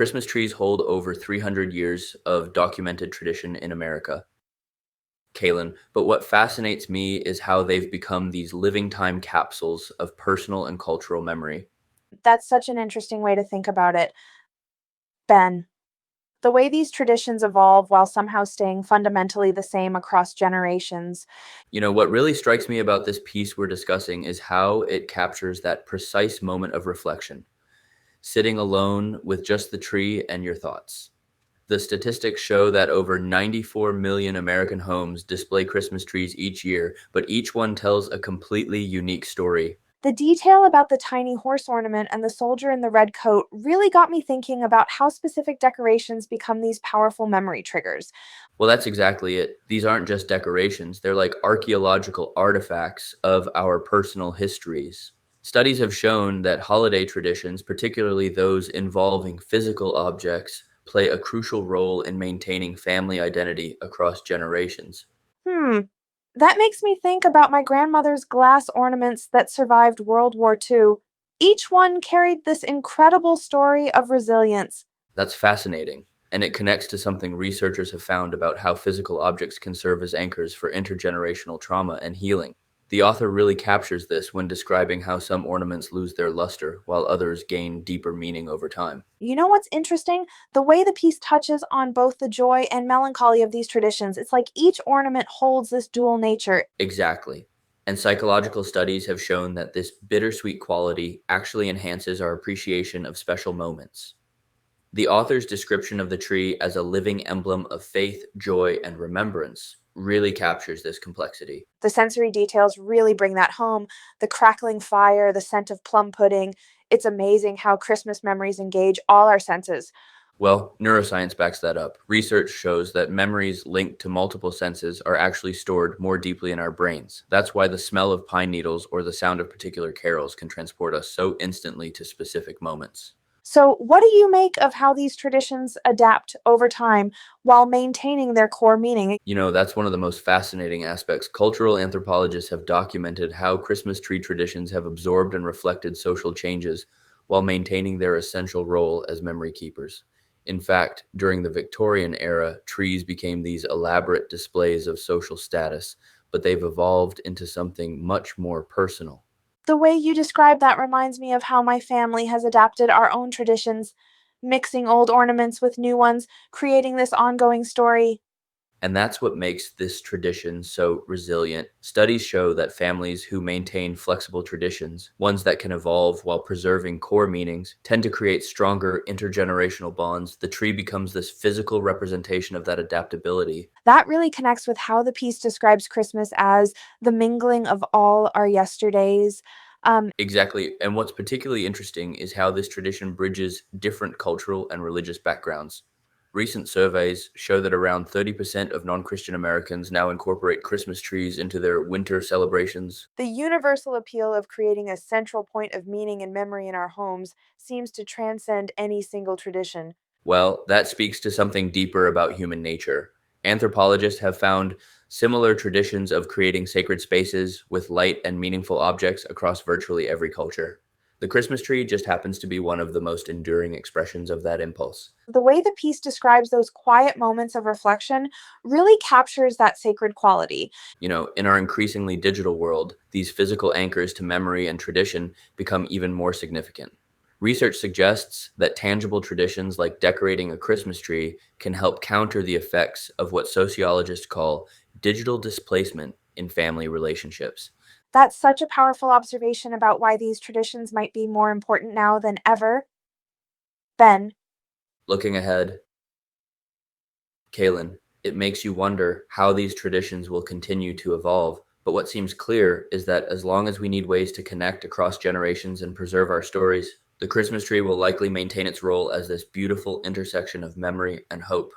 Christmas trees hold over 300 years of documented tradition in America, Kalin, but what fascinates me is how they've become these living time capsules of personal and cultural memory. That's such an interesting way to think about it. Ben, the way these traditions evolve while somehow staying fundamentally the same across generations. What really strikes me about this piece we're discussing is how it captures that precise moment of reflection, sitting alone with just the tree and your thoughts. The statistics show that over 94 million American homes display Christmas trees each year, but each one tells a completely unique story. The detail about the tiny horse ornament and the soldier in the red coat really got me thinking about how specific decorations become these powerful memory triggers. Well, that's exactly it. These aren't just decorations, they're like archaeological artifacts of our personal histories. Studies have shown that holiday traditions, particularly those involving physical objects, play a crucial role in maintaining family identity across generations. Hmm, that makes me think about my grandmother's glass ornaments that survived World War II. Each one carried this incredible story of resilience. That's fascinating, and it connects to something researchers have found about how physical objects can serve as anchors for intergenerational trauma and healing. The author really captures this when describing how some ornaments lose their luster while others gain deeper meaning over time. You know what's interesting? The way the piece touches on both the joy and melancholy of these traditions. It's like each ornament holds this dual nature. Exactly. And psychological studies have shown that this bittersweet quality actually enhances our appreciation of special moments. The author's description of the tree as a living emblem of faith, joy, and remembrance really captures this complexity. The sensory details really bring that home. The crackling fire, the scent of plum pudding. It's amazing how Christmas memories engage all our senses. Well, neuroscience backs that up. Research shows that memories linked to multiple senses are actually stored more deeply in our brains. That's why the smell of pine needles or the sound of particular carols can transport us so instantly to specific moments. So, what do you make of how these traditions adapt over time while maintaining their core meaning? That's one of the most fascinating aspects. Cultural anthropologists have documented how Christmas tree traditions have absorbed and reflected social changes while maintaining their essential role as memory keepers. In fact, during the Victorian era, trees became these elaborate displays of social status, but they've evolved into something much more personal. The way you describe that reminds me of how my family has adapted our own traditions, mixing old ornaments with new ones, creating this ongoing story. And that's what makes this tradition so resilient. Studies show that families who maintain flexible traditions, ones that can evolve while preserving core meanings, tend to create stronger intergenerational bonds. The tree becomes this physical representation of that adaptability. That really connects with how the piece describes Christmas as the mingling of all our yesterdays. Exactly. And what's particularly interesting is how this tradition bridges different cultural and religious backgrounds. Recent surveys show that around 30% of non Christian Americans now incorporate Christmas trees into their winter celebrations. The universal appeal of creating a central point of meaning and memory in our homes seems to transcend any single tradition. Well, that speaks to something deeper about human nature. Anthropologists have found similar traditions of creating sacred spaces with light and meaningful objects across virtually every culture. The Christmas tree just happens to be one of the most enduring expressions of that impulse. The way the piece describes those quiet moments of reflection really captures that sacred quality. In our increasingly digital world, these physical anchors to memory and tradition become even more significant. Research suggests that tangible traditions like decorating a Christmas tree can help counter the effects of what sociologists call digital displacement in family relationships. That's such a powerful observation about why these traditions might be more important now than ever. Ben, Looking ahead, Kalen, it makes you wonder how these traditions will continue to evolve. But what seems clear is that as long as we need ways to connect across generations and preserve our stories, the Christmas tree will likely maintain its role as this beautiful intersection of memory and hope.